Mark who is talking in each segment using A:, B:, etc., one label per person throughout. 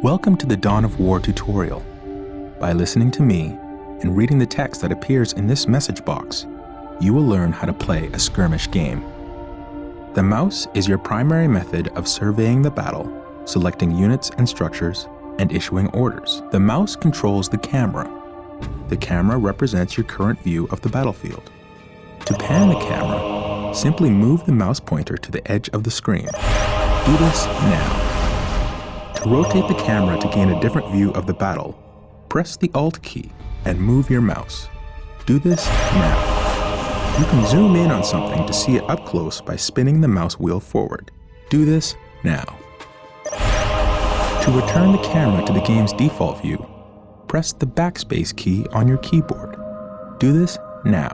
A: Welcome to the Dawn of War tutorial. By listening to me and reading the text that appears in this message box, you will learn how to play a skirmish game. The mouse is your primary method of surveying the battle, selecting units and structures, and issuing orders. The mouse controls the camera. The camera represents your current view of the battlefield. To pan the camera, simply move the mouse pointer to the edge of the screen. Do this now. To rotate the camera to gain a different view of the battle, press the Alt key and move your mouse. Do this now. You can zoom in on something to see it up close by spinning the mouse wheel forward. Do this now. To return the camera to the game's default view, press the backspace key on your keyboard. Do this now.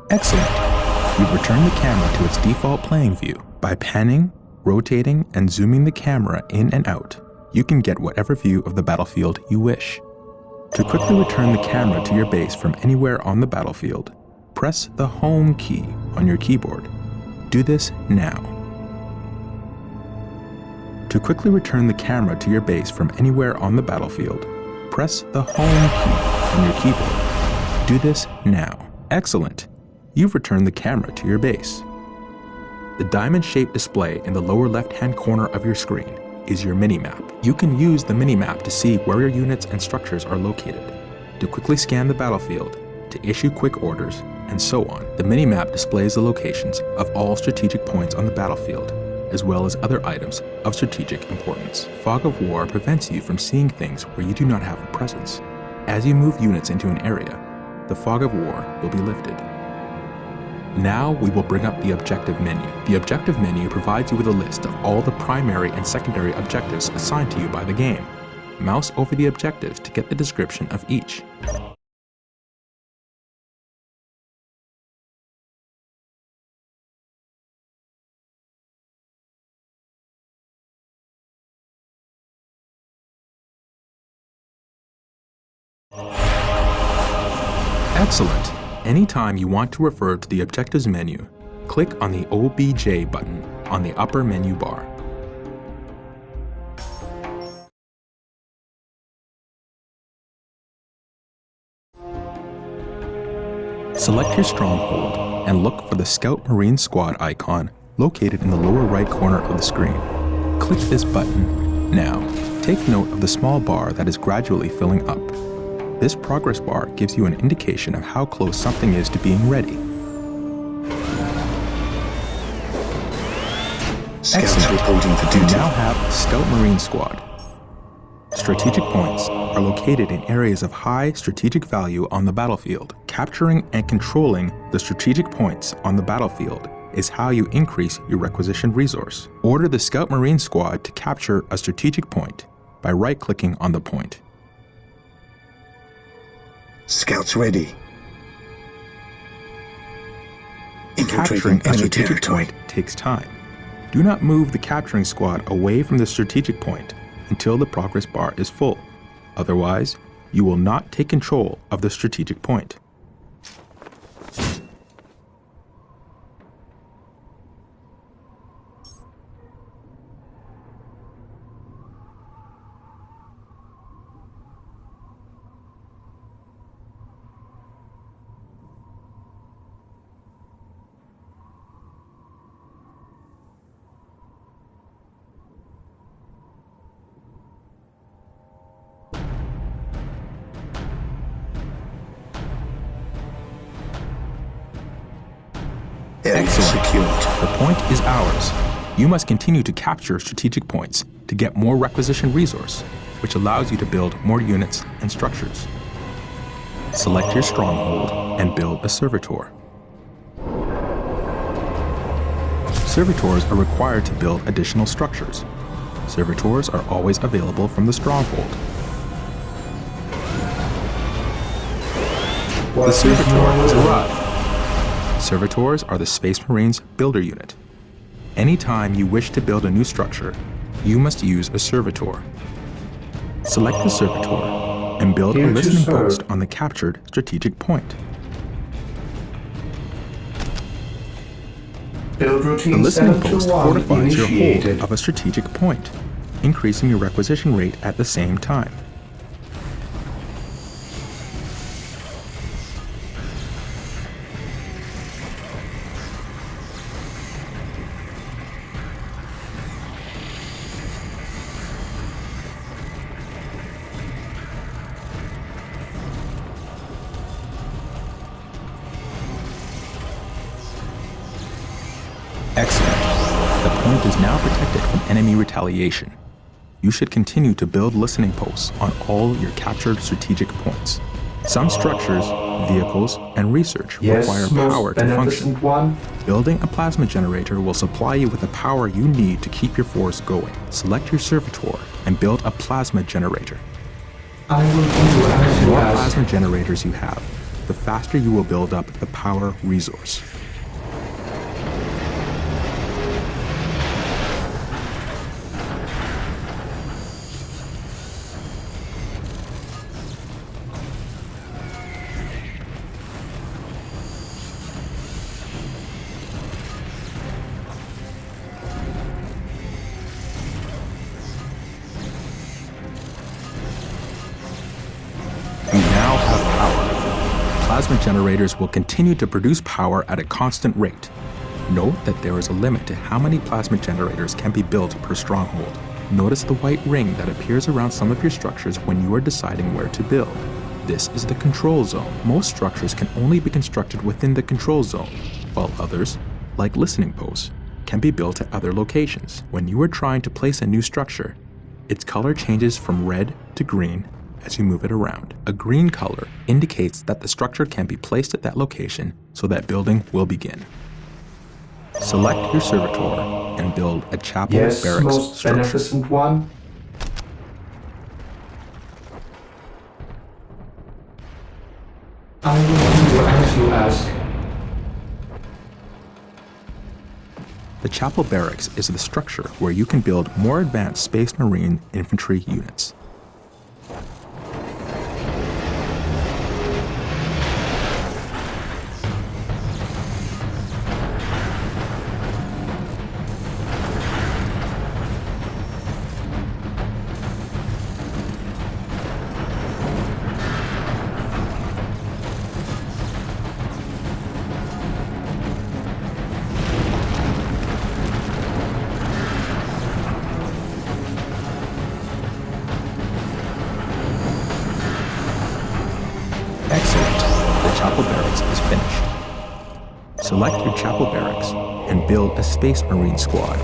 A: Excellent! You've returned the camera to its default playing view. By panning, rotating, and zooming the camera in and out, you can get whatever view of the battlefield you wish. To quickly return the camera to your base from anywhere on the battlefield, press the Home key on your keyboard. Do this now. To quickly return the camera to your base from anywhere on the battlefield, press the Home key on your keyboard. Do this now. Excellent! You've returned the camera to your base. The diamond-shaped display in the lower left-hand corner of your screen is your mini-map. You can use the mini-map to see where your units and structures are located, to quickly scan the battlefield, to issue quick orders, and so on. The mini-map displays the locations of all strategic points on the battlefield, as well as other items of strategic importance. Fog of War prevents you from seeing things where you do not have a presence. As you move units into an area, the Fog of War will be lifted. Now we will bring up the objective menu. The objective menu provides you with a list of all the primary and secondary objectives assigned to you by the game. Mouse over the objectives to get the description of each. Excellent! Anytime you want to refer to the Objectives menu, click on the OBJ button on the upper menu bar. Select your stronghold and look for the Scout Marine Squad icon located in the lower right corner of the screen. Click this button now. Take note of the small bar that is gradually filling up. This progress bar gives you an indication of how close something is to being ready.
B: Scouts reporting for duty.
A: You now have Scout Marine Squad. Strategic points are located in areas of high strategic value on the battlefield. Capturing and controlling the strategic points on the battlefield is how you increase your requisitioned resource. Order the Scout Marine Squad to capture a strategic point by right-clicking on the point.
B: Scouts ready.
A: Capturing
B: Infiltrating
A: a
B: enemy
A: strategic
B: territory.
A: point takes time. Do not move the capturing squad away from the strategic point until the progress bar is full. Otherwise, you will not take control of the strategic point. Excellent.
B: Secured.
A: The point is ours. You must continue to capture strategic points to get more requisition resource, which allows you to build more units and structures. Select your stronghold and build a servitor. Servitors are required to build additional structures. Servitors are always available from the stronghold. The servitor has arrived. Servitors are the Space Marines builder unit. Anytime you wish to build a new structure, you must use a servitor. Select the servitor and build a
C: Here to
A: listening
C: serve.
A: post on the captured strategic point.
C: Build
A: The
C: routine
A: listening post
C: 721
A: fortifies your
C: initiated.
A: hold of a strategic point, increasing your requisition rate at the same time. Excellent. The point is now protected from enemy retaliation. You should continue to build listening posts on all your captured strategic points. Some structures, vehicles, and research require
C: Yes, most
A: power to function.
C: beneficent one.
A: Building a plasma generator will supply you with the power you need to keep your force going. Select your servitor and build a plasma generator.
C: I will do as
A: The
C: you
A: more
C: ask.
A: plasma generators you have, the faster you will build up the power resource. You now have power. Plasma generators will continue to produce power at a constant rate. Note that there is a limit to how many plasma generators can be built per stronghold. Notice the white ring that appears around some of your structures when you are deciding where to build. This is the control zone. Most structures can only be constructed within the control zone, while others, like listening posts, can be built at other locations. When you are trying to place a new structure, its color changes from red to green as you move it around. A green color indicates that the structure can be placed at that location so that building will begin. Select your servitor and build a chapel
C: Yes,
A: barracks
C: most
A: structure.
C: beneficent one. I will do as you ask.
A: The chapel barracks is the structure where you can build more advanced Space Marine infantry units. Excellent. The chapel barracks is finished. Select your chapel barracks and build a Space Marine squad.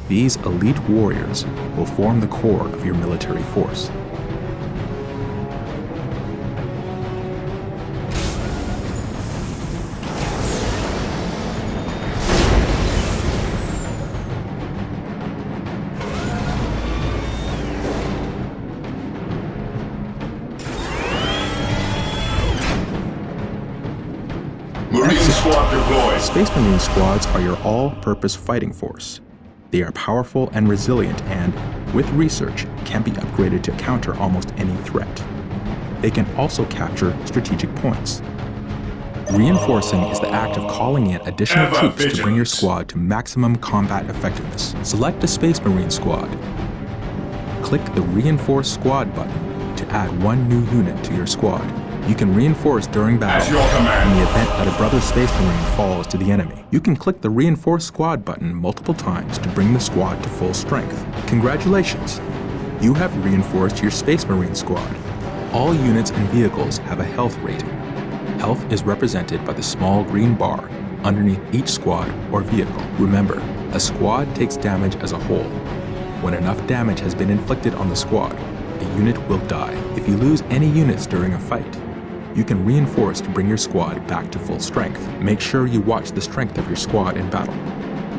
A: These elite warriors will form the core of your military force.
D: Marine squad deployed.
A: Space Marine squads are your all-purpose fighting force. They are powerful and resilient and, with research, can be upgraded to counter almost any threat. They can also capture strategic points. Reinforcing is the act of calling in additional
D: Ever
A: troops to bring your
D: vigilant.
A: squad to maximum combat effectiveness. Select a Space Marine squad. Click the Reinforce Squad button to add one new unit to your squad. You can reinforce during battle
D: your command.
A: in the event that a brother Space Marine falls to the enemy. You can click the Reinforce Squad button multiple times to bring the squad to full strength. Congratulations! You have reinforced your Space Marine squad. All units and vehicles have a health rating. Health is represented by the small green bar underneath each squad or vehicle. Remember, a squad takes damage as a whole. When enough damage has been inflicted on the squad, a unit will die. If you lose any units during a fight, you can reinforce to bring your squad back to full strength. Make sure you watch the strength of your squad in battle.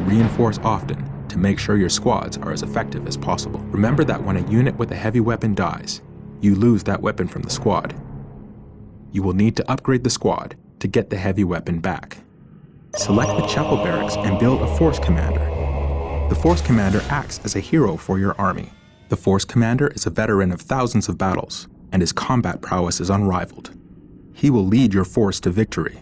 A: Reinforce often to make sure your squads are as effective as possible. Remember that when a unit with a heavy weapon dies, you lose that weapon from the squad. You will need to upgrade the squad to get the heavy weapon back. Select the chapel barracks and build a force commander. The force commander acts as a hero for your army. The force commander is a veteran of thousands of battles. and his combat prowess is unrivaled. He will lead your force to victory.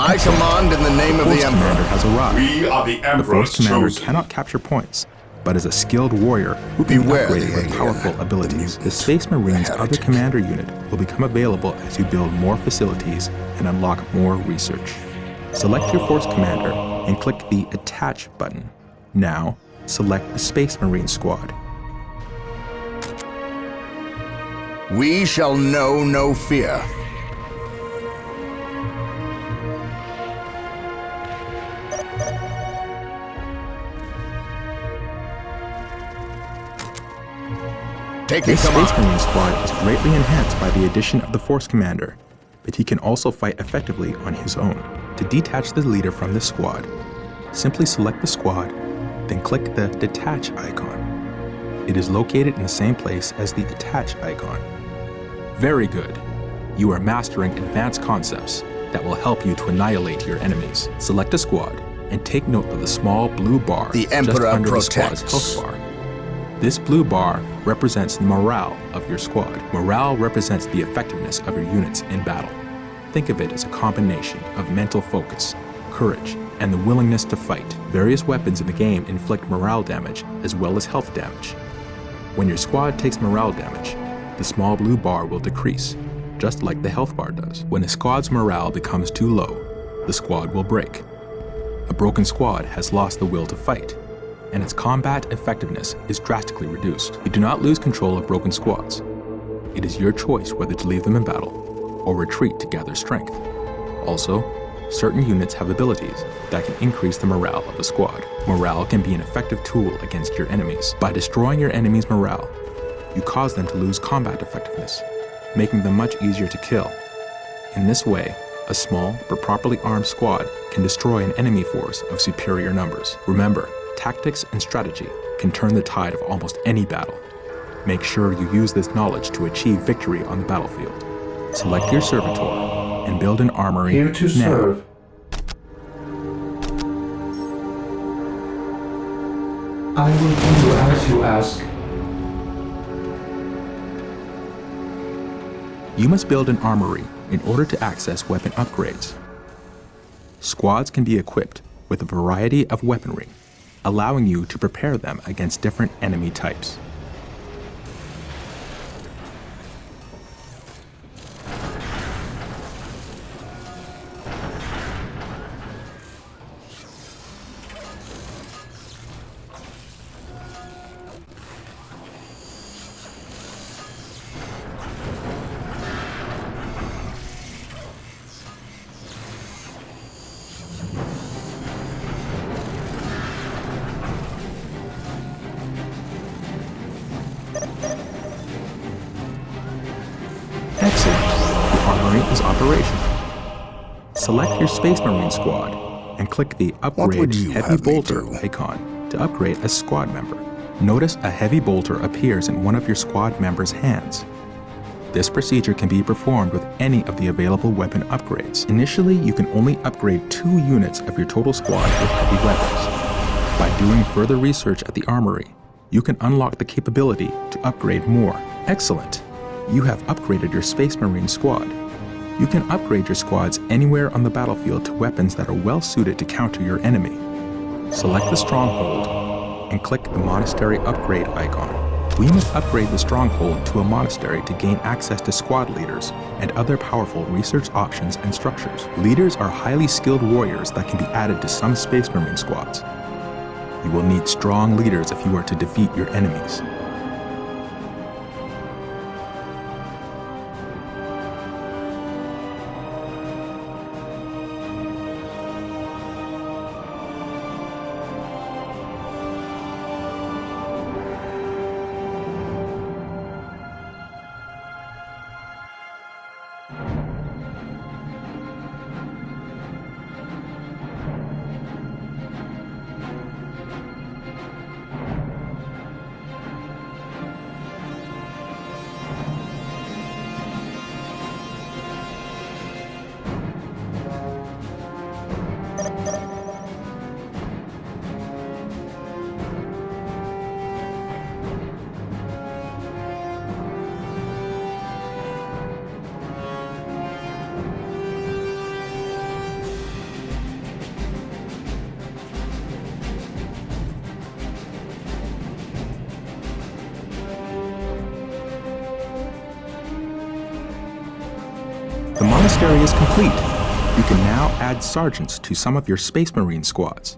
E: I command in the name of the
A: Force commander
E: Emperor.
A: has arrived.
D: We are the
A: The
D: Emperor's
A: Force commander
D: chosen.
A: cannot capture points, but is a skilled warrior who can be
E: Beware
A: upgraded
E: the
A: with
E: alien,
A: powerful
E: the
A: abilities. The
E: mutant,
A: Space Marine's
E: the
A: other
E: heretic.
A: commander unit will become available as you build more facilities and unlock more research. Select your Force commander and click the Attach button. Now, select the Space Marine squad.
E: We shall know no fear. Taking
A: This Space
E: command.
A: Marine squad is greatly enhanced by the addition of the Force commander, but he can also fight effectively on his own. To detach the leader from the squad, simply select the squad, then click the Detach icon. It is located in the same place as the Attach icon. Very good. You are mastering advanced concepts that will help you to annihilate your enemies. Select a squad and take note of the small blue bar
E: The
A: just
E: Emperor
A: under the
E: protects.
A: squad's health bar. This blue bar represents the morale of your squad. Morale represents the effectiveness of your units in battle. Think of it as a combination of mental focus, courage, and the willingness to fight. Various weapons in the game inflict morale damage as well as health damage. When your squad takes morale damage, the small blue bar will decrease, just like the health bar does. When a squad's morale becomes too low, the squad will break. A broken squad has lost the will to fight, and its combat effectiveness is drastically reduced. You do not lose control of broken squads. It is your choice whether to leave them in battle or retreat to gather strength. Also, certain units have abilities that can increase the morale of a squad. Morale can be an effective tool against your enemies. By destroying your enemy's morale, you cause them to lose combat effectiveness, making them much easier to kill. In this way, a small but properly armed squad can destroy an enemy force of superior numbers. Remember, tactics and strategy can turn the tide of almost any battle. Make sure you use this knowledge to achieve victory on the battlefield. Select your servitor and build an armory
C: Here to
A: now.
C: serve. I will do as you ask.
A: You must build an armory in order to access weapon upgrades. Squads can be equipped with a variety of weaponry, allowing you to prepare them against different enemy types. Excellent. The armory is operational. Select your Space Marine squad and click the
E: would
A: Upgrade
E: you
A: Heavy
E: have me
A: Bolter
E: do?
A: icon to upgrade a squad member. Notice a heavy bolter appears in one of your squad members' hands. This procedure can be performed with any of the available weapon upgrades. Initially, you can only upgrade 2 units of your total squad with heavy weapons. By doing further research at the armory, you can unlock the capability to upgrade more. Excellent! You have upgraded your Space Marine squad. You can upgrade your squads anywhere on the battlefield to weapons that are well suited to counter your enemy. Select the stronghold and click the monastery upgrade icon. We must upgrade the stronghold to a monastery to gain access to squad leaders and other powerful research options and structures. Leaders are highly skilled warriors that can be added to some Space Marine squads. You will need strong leaders if you are to defeat your enemies. quest area is complete. You can now add sergeants to some of your Space Marine squads.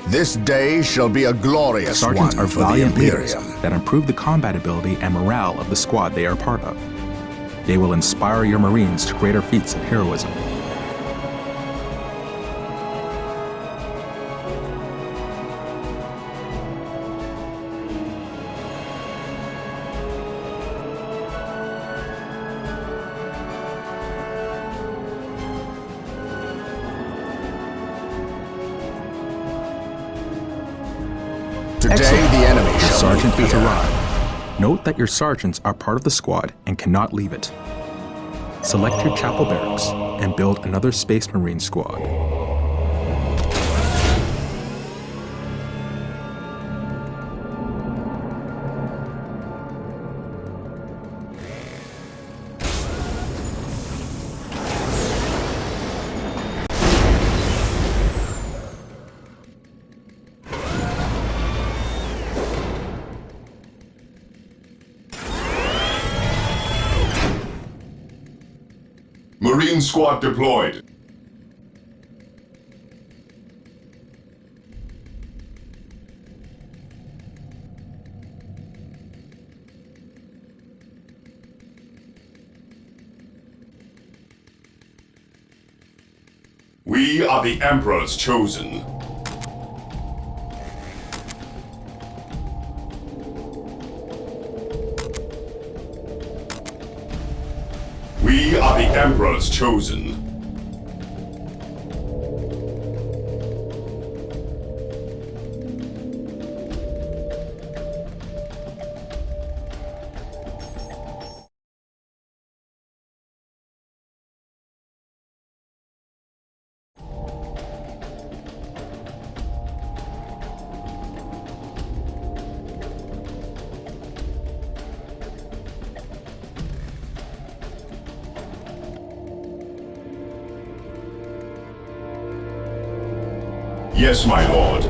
E: This day shall be a glorious
A: Sergeants
E: one
A: are
E: for the
A: valiant leaders
E: Imperium.
A: that improve the combat ability and morale of the squad they are part of. They will inspire your Marines to greater feats of heroism.
E: Today
A: Excellent.
E: the enemy
A: The
E: shall
A: sergeant
E: know
A: has
E: fear.
A: arrived. Note that your sergeants are part of the squad and cannot leave it. Select your chapel barracks and build another Space Marine squad.
D: Marine squad deployed. We are the Emperor's chosen. We are the Emperor's chosen. Yes, my lord.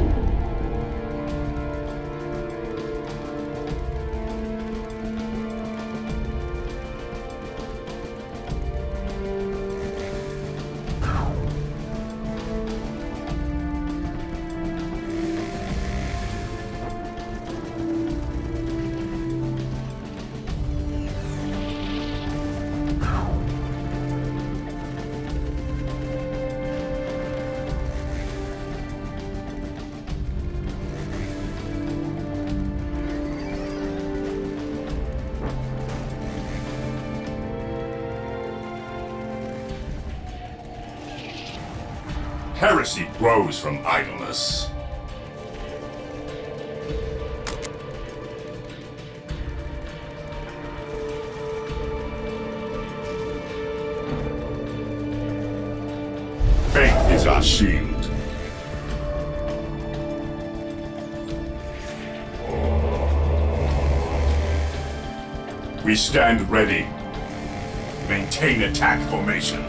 D: Heresy grows from idleness. Faith is our shield. We stand ready. Maintain attack formation.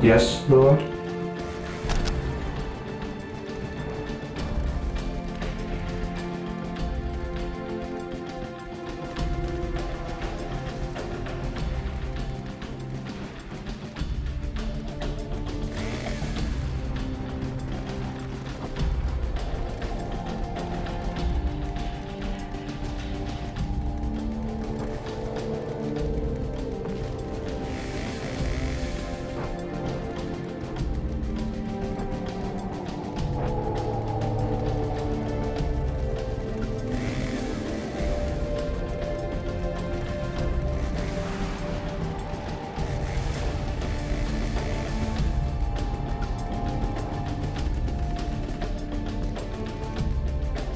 C: Yes, Lord?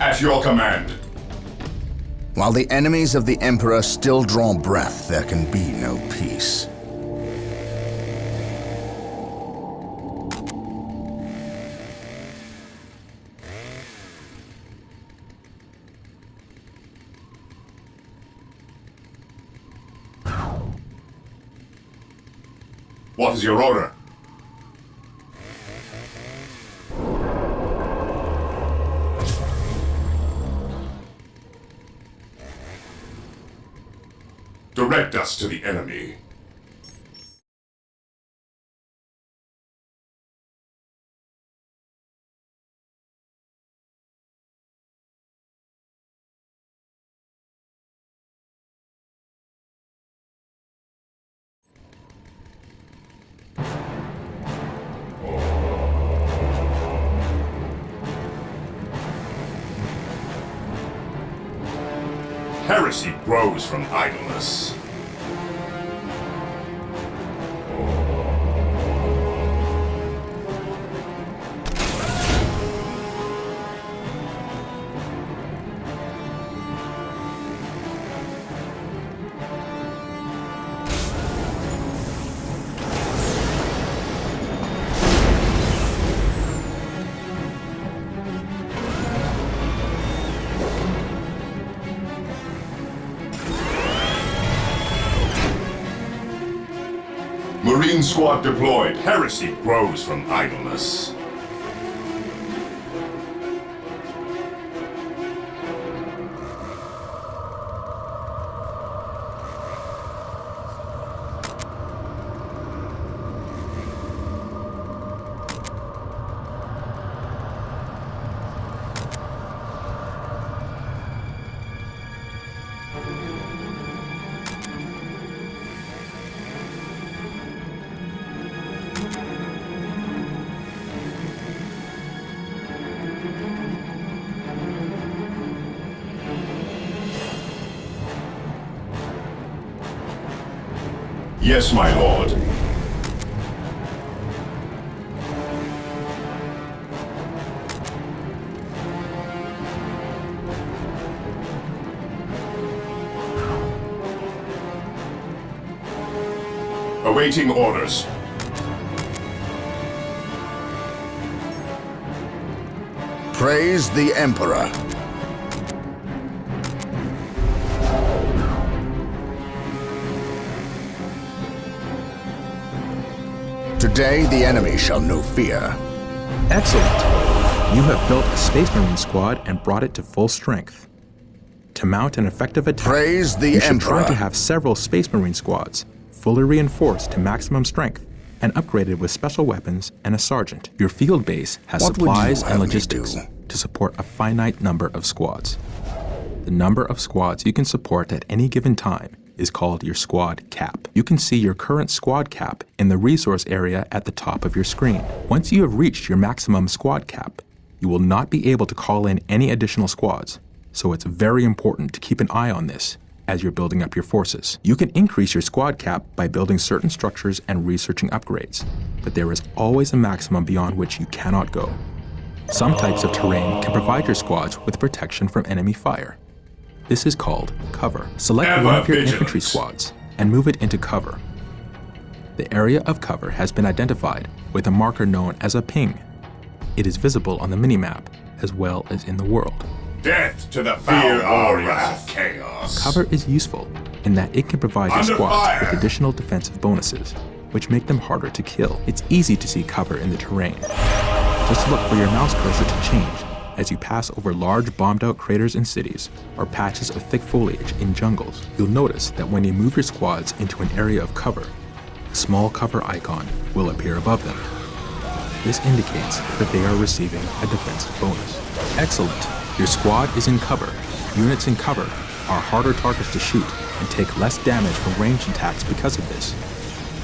D: At your command.
E: While the enemies of the Emperor still draw breath, there can be no peace.
D: What is your order? Direct us to the enemy. Heresy grows from idleness. Marine squad deployed. Heresy grows from idleness. Yes, my lord. Awaiting orders.
E: Praise the Emperor. Today, the enemy shall know fear.
A: Excellent! You have built a Space Marine squad and brought it to full strength. To mount an effective attack,
E: Praise the
A: you should
E: Emperor.
A: try to have several Space Marine squads, fully reinforced to maximum strength, and upgraded with special weapons and a sergeant. Your field base has
E: What would you
A: supplies
E: have
A: and
E: me
A: logistics
E: do?
A: to support a finite number of squads. The number of squads you can support at any given time is called your squad cap. You can see your current squad cap in the resource area at the top of your screen. Once you have reached your maximum squad cap, you will not be able to call in any additional squads, so it's very important to keep an eye on this as you're building up your forces. You can increase your squad cap by building certain structures and researching upgrades, but there is always a maximum beyond which you cannot go. Some types of terrain can provide your squads with protection from enemy fire. This is called cover. Select one of your infantry squads and move it into cover. The area of cover has been identified with a marker known as a ping. It is visible on the minimap as well as in the world.
D: Death to the fear warriors of chaos.
A: Cover is useful in that it can provide your
D: Under
A: squads
D: fire.
A: with additional defensive bonuses, which make them harder to kill. It's easy to see cover in the terrain. Just look for your mouse cursor to change as you pass over large bombed-out craters in cities or patches of thick foliage in jungles. You'll notice that when you move your squads into an area of cover, a small cover icon will appear above them. This indicates that they are receiving a defensive bonus. Excellent! Your squad is in cover. Units in cover are harder targets to shoot and take less damage from ranged attacks because of this.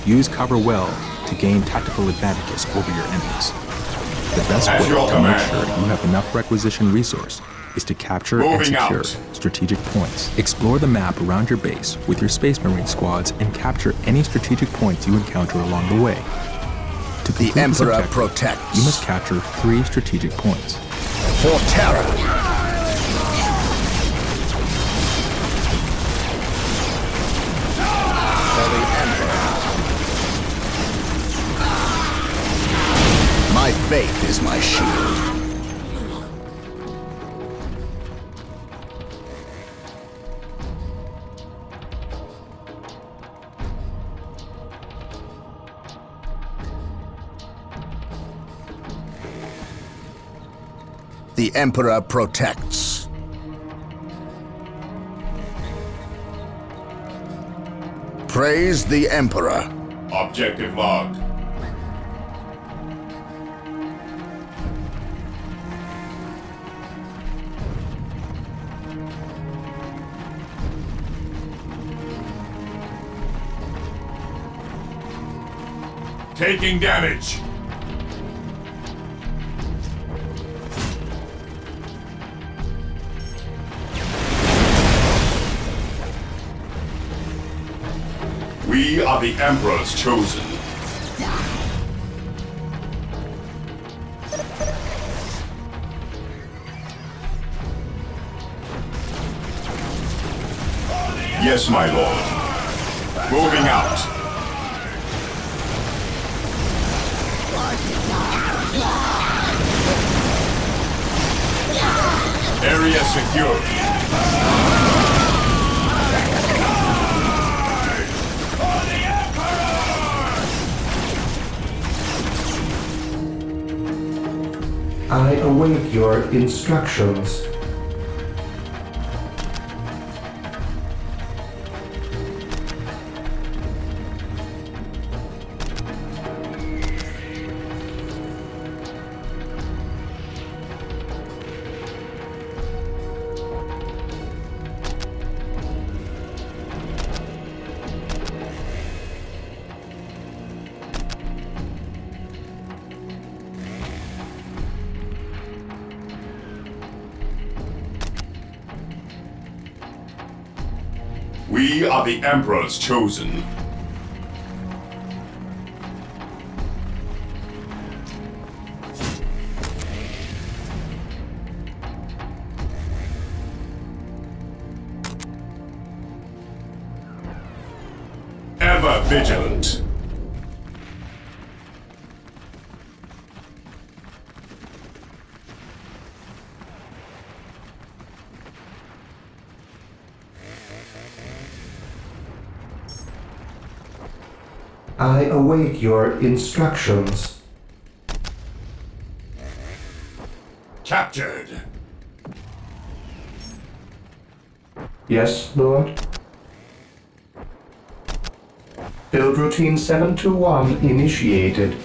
A: Use cover well to gain tactical advantages over your enemies. The best way to make sure you have enough requisition resource is to capture and secure strategic points. Explore the map around your base with your Space Marine squads and capture any strategic points you encounter along the way. To complete
E: The
A: this
E: Emperor
A: objective,
E: protects.
A: you must capture 3 strategic points.
E: For terror. faith is my shield. The Emperor protects. Praise the Emperor.
D: Objective logged. Taking damage. We are the Emperor's chosen. Yes, my lord. Moving out. Area secured.
C: I await your instructions.
D: We are the Emperor's chosen. Ever vigilant.
C: I await your instructions.
D: Captured.
C: Yes, Lord? Build routine 721 initiated.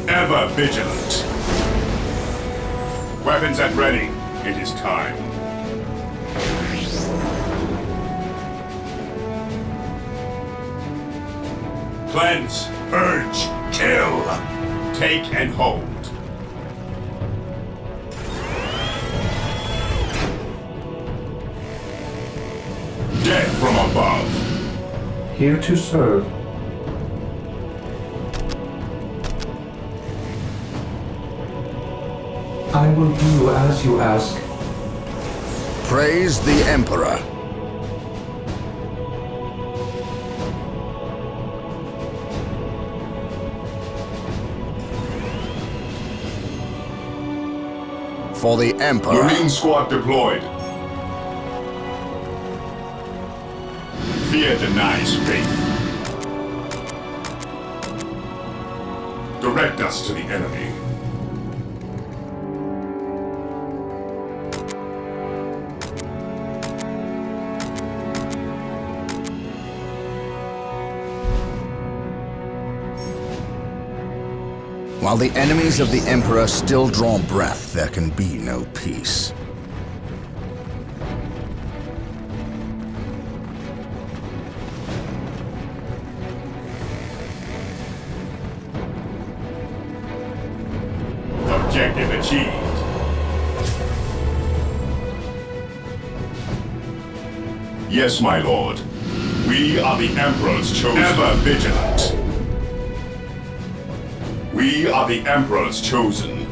D: Ever vigilant. Weapons at ready. It is time. Cleanse, purge, kill. Take and hold. Death from above.
C: Here to serve. I will do as you ask.
E: Praise the Emperor. For the Emperor.
D: Marine squad deployed. Fear denies faith. Direct us to the enemy.
E: While the enemies of the Emperor still draw breath, there can be no peace.
D: Objective achieved. Yes, my lord. We are the Emperor's chosen. Ever vigilant. We are the Emperor's chosen.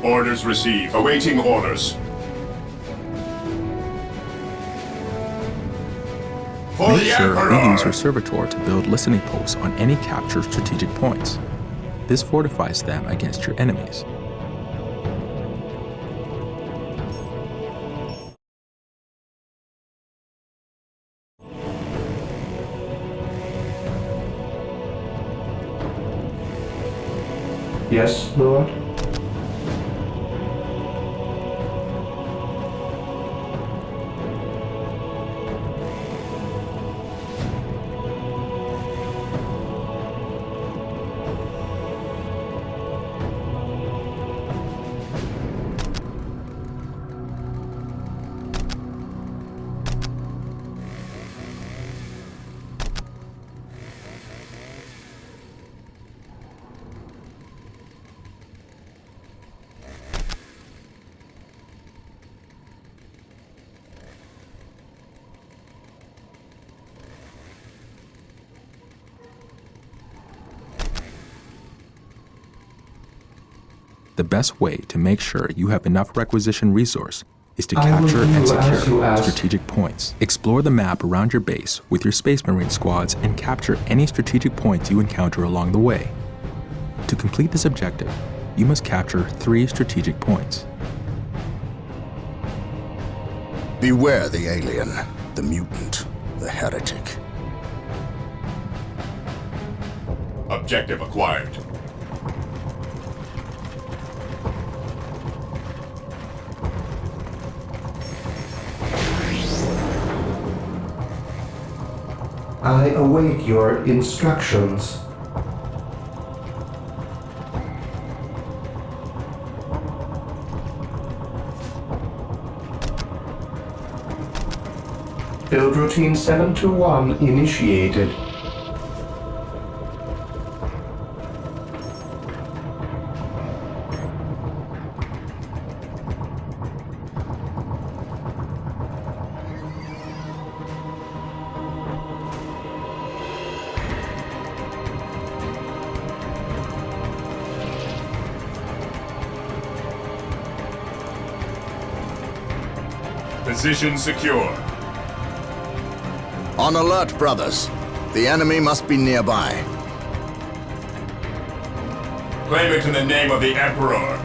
D: Orders received. Awaiting orders. For
A: Make
D: the
A: sure
D: Emperor!
A: you use your servitor to build listening posts on any captured strategic points. This fortifies them against your enemies.
C: Yes, Lord?
A: The best way to make sure you have enough requisition resource is to
C: I will
A: capture
C: do
A: and
C: as you
A: secure
C: ask.
A: strategic points. Explore the map around your base with your Space Marine squads and capture any strategic points you encounter along the way. To complete this objective, you must capture 3 strategic points.
E: Beware the alien, the mutant, the heretic.
D: Objective acquired.
C: I await your instructions. Build routine 721 initiated.
D: Position secure.
E: On alert, brothers. The enemy must be nearby.
D: Claim it in the name of the Emperor.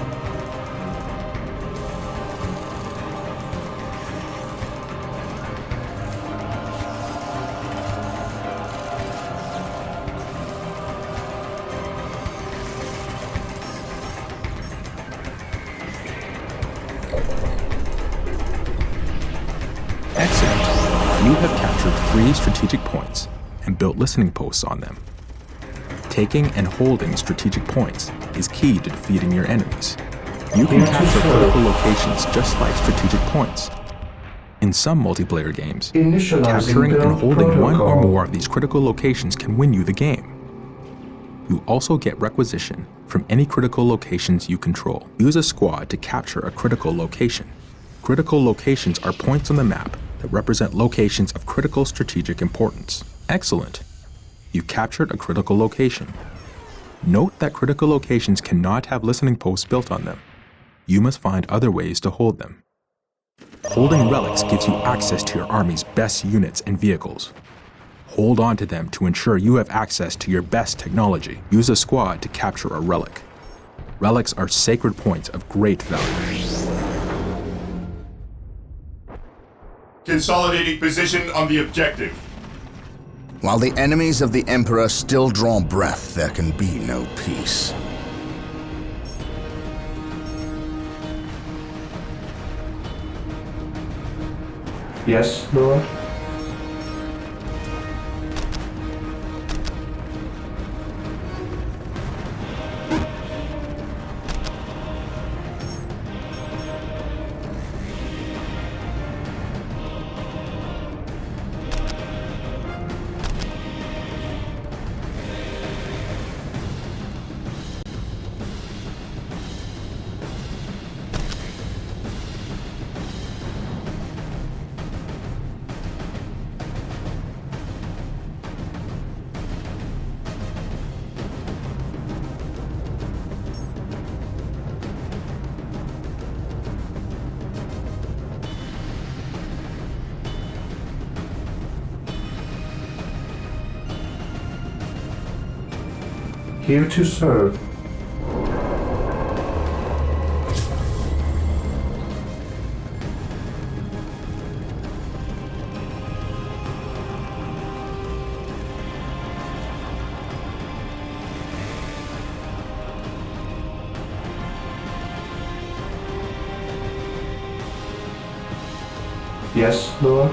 A: Excellent. You have captured 3 strategic points and built listening posts on them. Taking and holding strategic points is key to defeating your enemies. You can capture critical locations just like strategic points. In some multiplayer games,
C: Initializing
A: capturing and
C: build
A: holding one or
C: protocol.
A: more of these critical locations can win you the game. You also get requisition from any critical locations you control. Use a squad to capture a critical location. Critical locations are points on the map that represent locations of critical strategic importance. Excellent. You captured a critical location. Note that critical locations cannot have listening posts built on them. You must find other ways to hold them. Holding relics gives you access to your army's best units and vehicles. Hold on to them to ensure you have access to your best technology. Use a squad to capture a relic. Relics are sacred points of great value.
D: Consolidating position on the objective.
E: While the enemies of the Emperor still draw breath, there can be no peace.
C: Yes, Lord? Here to serve. Yes, Lord.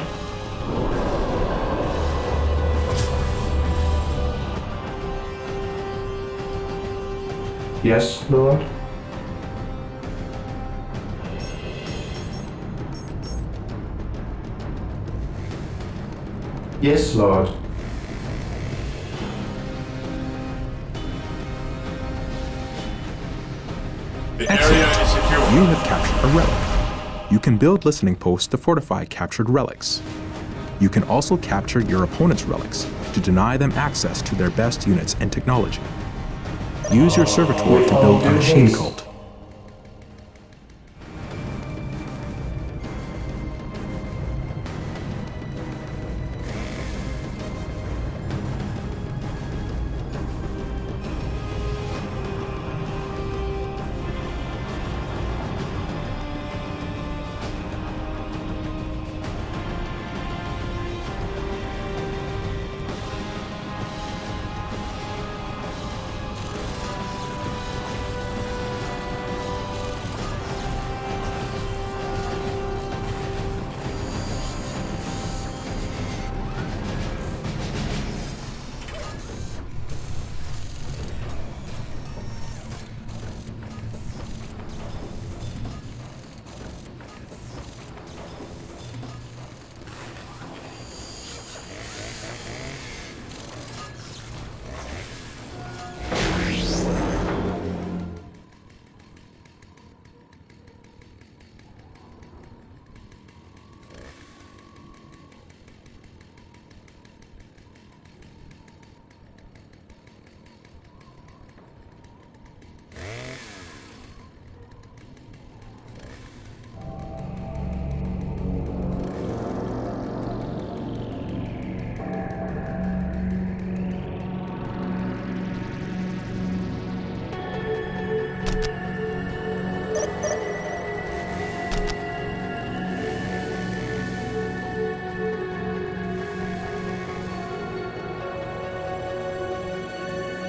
C: Yes, Lord. Yes, Lord.
D: The area is secure.
A: You have captured a relic. You can build listening posts to fortify captured relics. You can also capture your opponent's relics to deny them access to their best units and technology. Use your servitor to build a machine cult.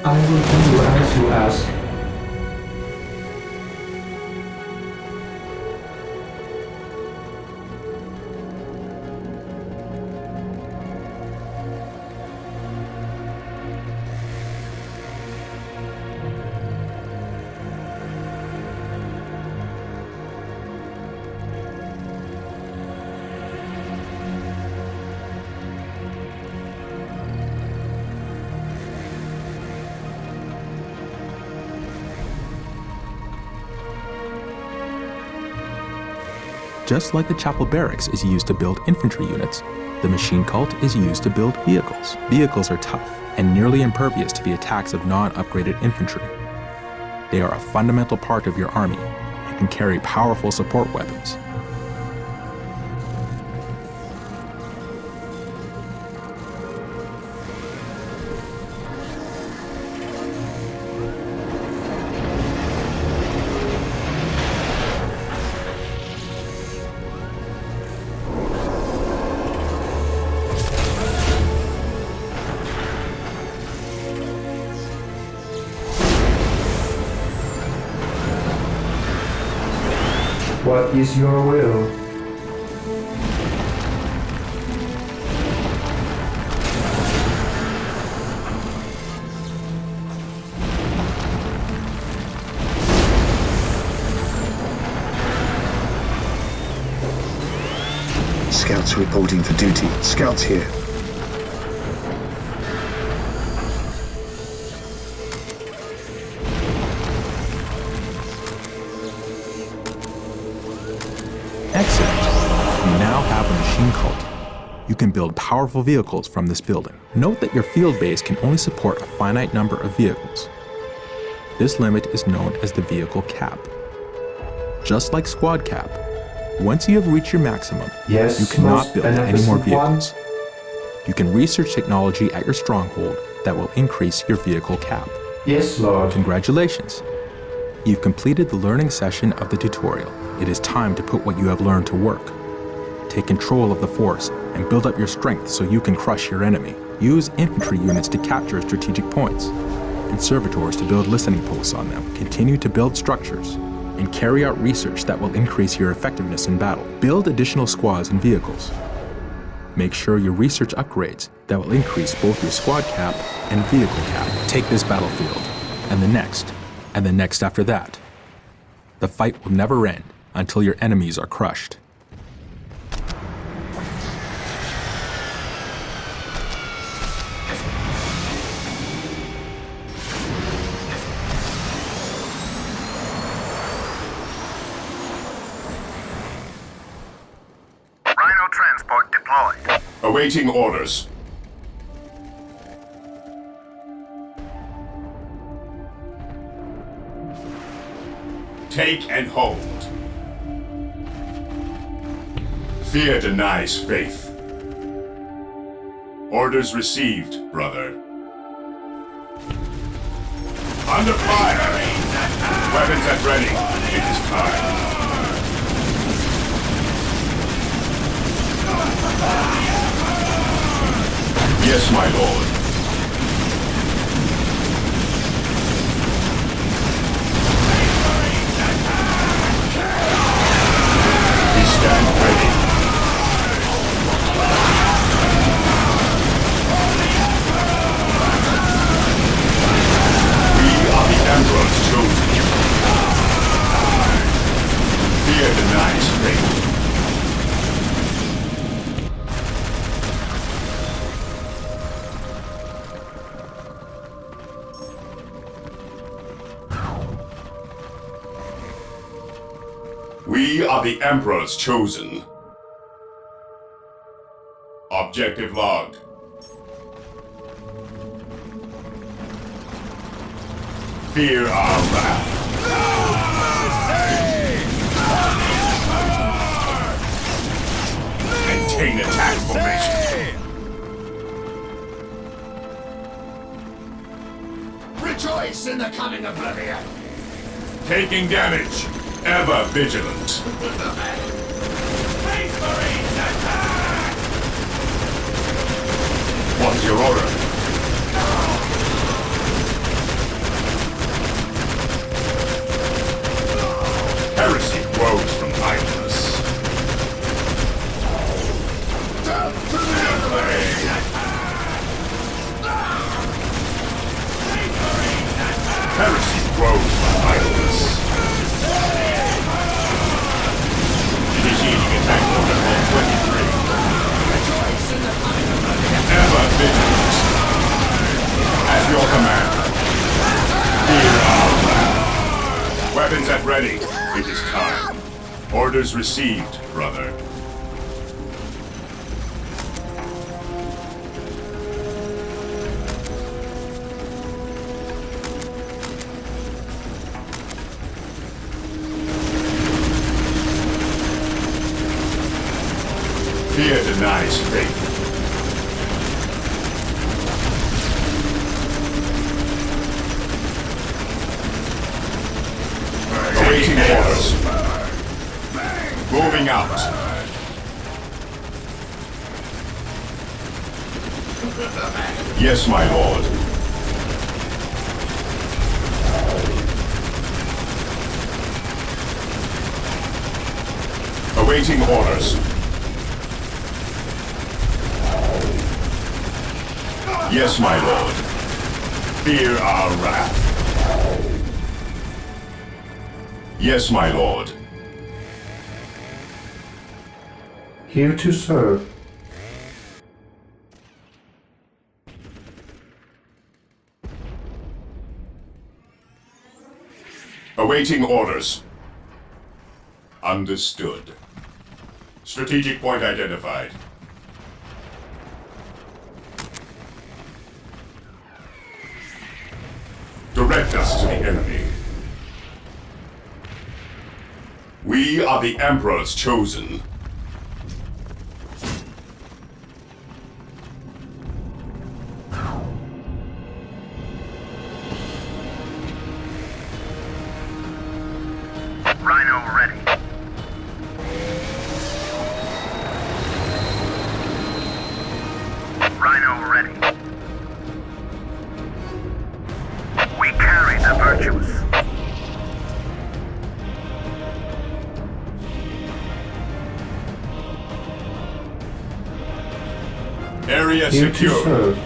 C: I will do as you ask.
A: Just like the chapel barracks is used to build infantry units, the machine cult is used to build vehicles. Vehicles are tough and nearly impervious to the attacks of non-upgraded infantry. They are a fundamental part of your army and can carry powerful support weapons.
C: What is your will?
B: Scouts reporting for duty. Scouts here.
A: Excellent. You now have a machine cult. You can build powerful vehicles from this building. Note that your field base can only support a finite number of vehicles. This limit is known as the vehicle cap. Just like squad cap, once you have reached your maximum,
C: Yes,
A: you cannot
C: most
A: build any more
C: beneficent one.
A: vehicles. You can research technology at your stronghold that will increase your vehicle cap.
C: Yes, Lord.
A: Congratulations. You've completed the learning session of the tutorial. It is time to put what you have learned to work. Take control of the force and build up your strength so you can crush your enemy. Use infantry units to capture strategic points, and servitors to build listening posts on them. Continue to build structures, and carry out research that will increase your effectiveness in battle. Build additional squads and vehicles. Make sure your research upgrades that will increase both your squad cap and vehicle cap. Take this battlefield, and the next after that. The fight will never end until your enemies are crushed.
F: Rhino transport deployed.
D: Awaiting orders. Take and hold. Fear denies faith. Orders received, brother. Under fire! Weapons at ready. It is time. Yes, my lord. We stand ready. We are the Emperor's chosen. Fear denies faith. We are the Emperor's chosen. Objective log. Fear our wrath. Maintain attack formation.
F: Rejoice in the coming oblivion.
D: Taking damage. Ever vigilant.
F: Space Marines attack!
D: What's your order? Heresy grows from idleness.
F: Death to the enemy!
D: Heresy grows from idleness. Initiating attack protocol 23. Ever vigilant. At your command. Fear our wrath. Weapons at ready. It is time. Orders received, brother. Fear denies faith. Awaiting orders. Moving out. Yes, my lord. Awaiting orders. Yes, my lord. Fear our wrath. Yes, my lord.
C: Here to serve.
D: Awaiting orders. Understood. Strategic point identified. Direct us to the enemy. We are the Emperor's chosen.
F: Rhino ready. Rhino ready. We carry the virtues.
D: Area
C: Here to
D: secure.
C: serve.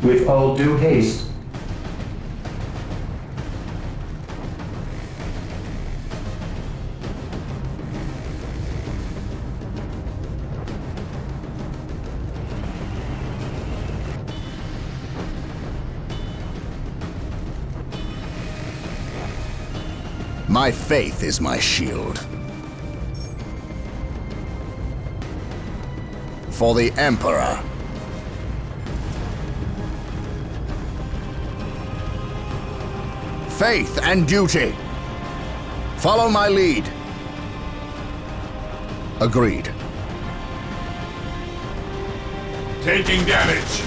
C: With all due haste.
E: My faith is my shield. For the Emperor. Faith and duty. Follow my lead. Agreed.
D: Taking damage.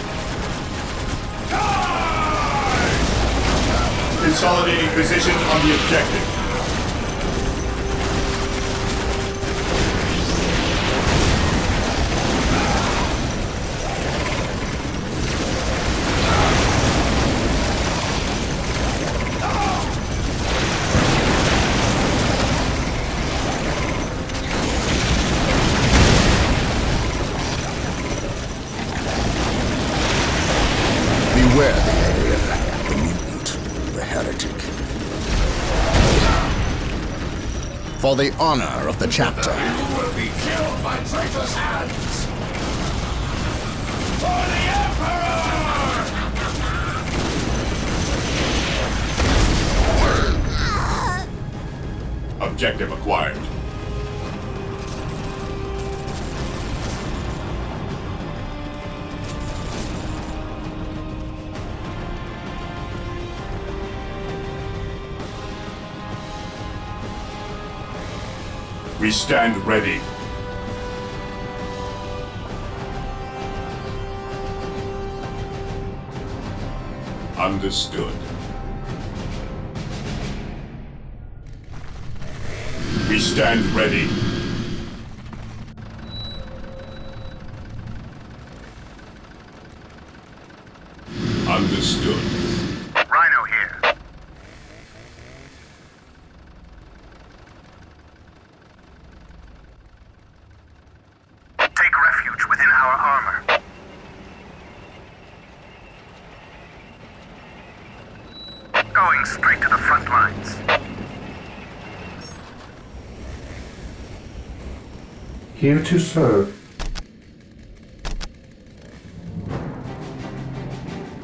D: Consolidating position on the objective.
E: Beware the alien, the mutant, the heretic. For the honor of the chapter.
F: You will be killed by traitorous hands. For the Emperor!
D: Objective acquired. We stand ready. Understood. We stand ready. Understood.
F: Rhino here. Take refuge within our armor. Going straight to the front lines.
C: Here to serve.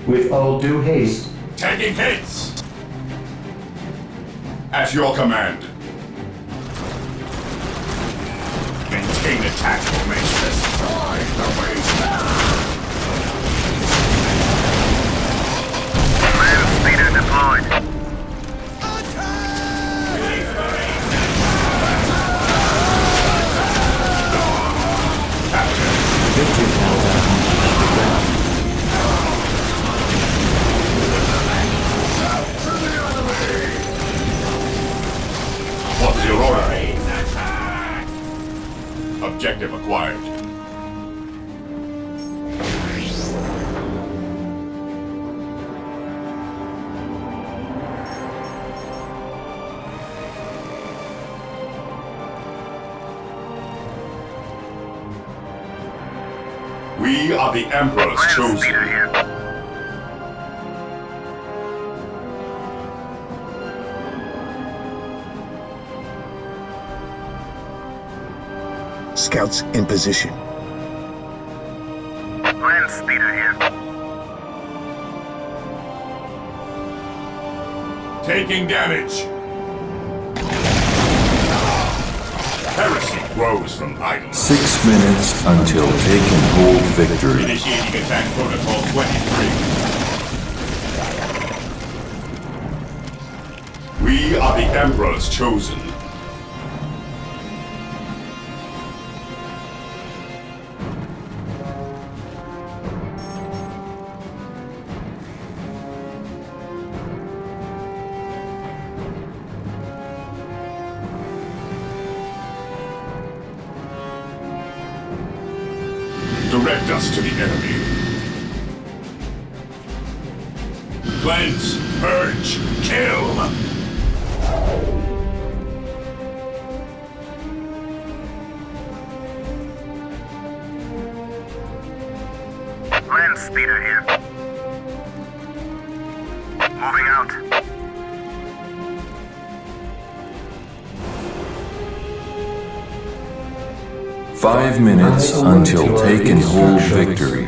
C: With all due haste.
D: Taking hits! At your command. Maintain attack formation. Destroy the wasteland!
F: Land speeder deployed.
C: Victory countdown has begun.
D: What's your order? Objective acquired. We are the Emperor's
F: Land speeder
D: chosen.
F: here.
B: Scouts in position.
F: Land speeder here.
D: Taking damage. Heresy grows from idleness.
G: 6 minutes until take and hold victory.
D: Initiating attack protocol 23. We are the Emperor's chosen. Direct us to the enemy. Cleanse, purge, kill!
F: Land speeder here. Moving out.
G: 5 minutes until take and hold victory.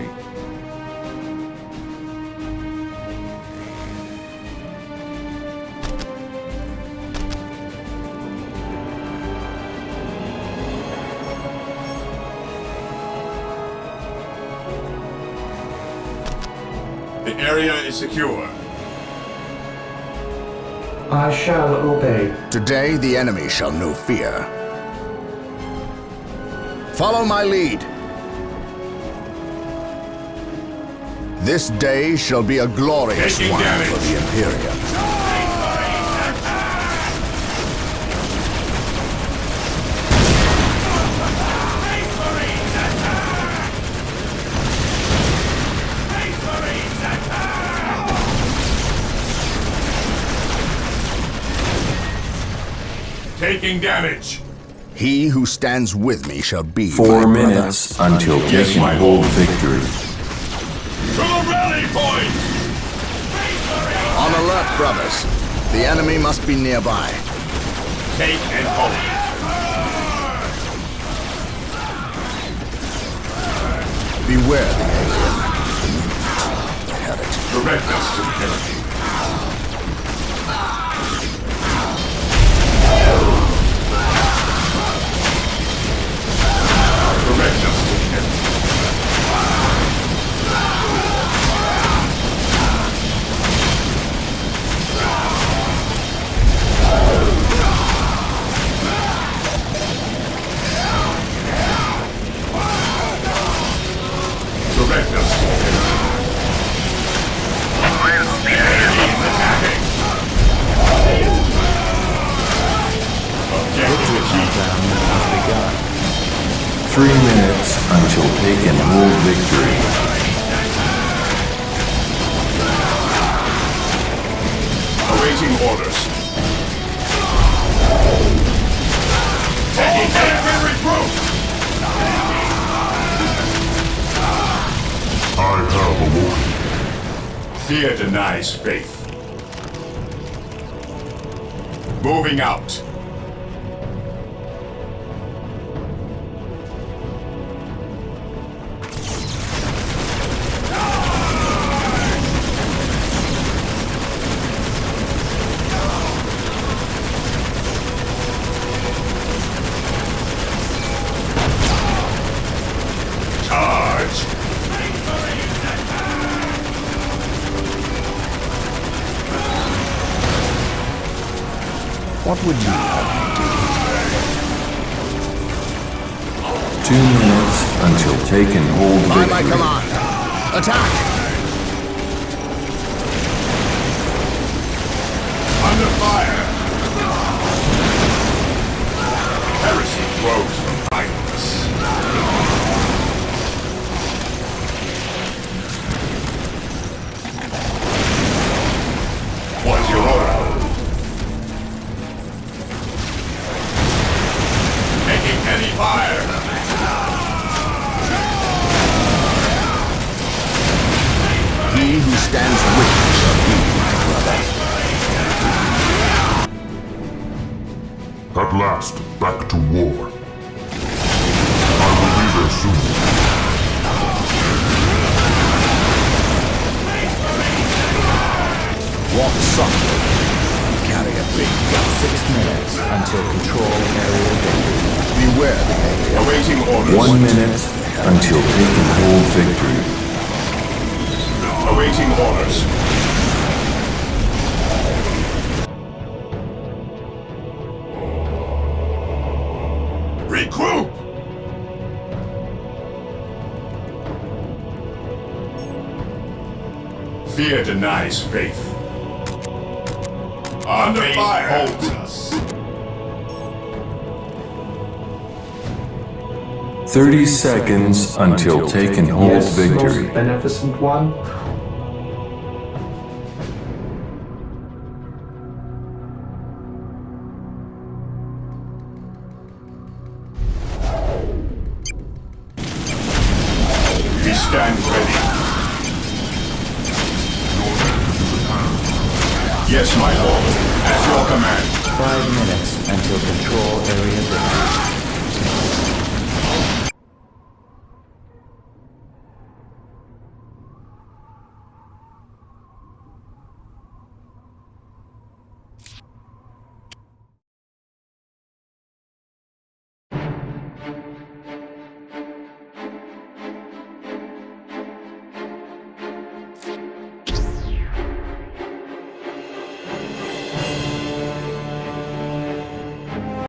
D: The area is secure.
C: I shall obey.
E: Today the enemy shall know fear. Follow my lead. This day shall be a glorious
D: Taking
E: one
D: damage.
E: for the Imperium.
D: Taking damage.
E: He who stands with me shall be
G: 4
E: my
G: minutes until
D: Yes,
G: take
D: my
G: and hold
D: lord.
G: victory.
D: To the rally point!
E: brother. On alert, brothers. The enemy must be nearby.
D: Take and hold.
E: Beware the alien. Heretic.
D: Direct us to the enemy. Direct us to the enemy. Direct us to the enemy. Enemy is attacking. Objective achieved.
G: 3 minutes until take and hold victory.
D: Awaiting orders. Taking every recruit!
H: I have awoken.
D: Fear denies faith. Moving out. Charge!
E: What would you have me do?
G: 2 minutes until take and hold
E: By my
G: victory.
E: command. Attack!
D: Under fire! Heresy grows from idleness. What's your order? Taking heavy fire!
E: He who stands with me shall be my brother.
H: At last, back to war. I will be there soon.
E: Walk softly. Carry a big gun.
I: 6 minutes until control area victory.
E: Beware the alien.
D: Awaiting orders.
G: 1 minute until take and hold victory.
D: Awaiting orders. Regroup! Fear denies faith. Under fire holds us.
G: 30 seconds until take and hold
C: Yes,
G: victory.
C: most beneficent one.
D: We stand ready. Yes, my lord. At your command.
I: 5 minutes until control area victory.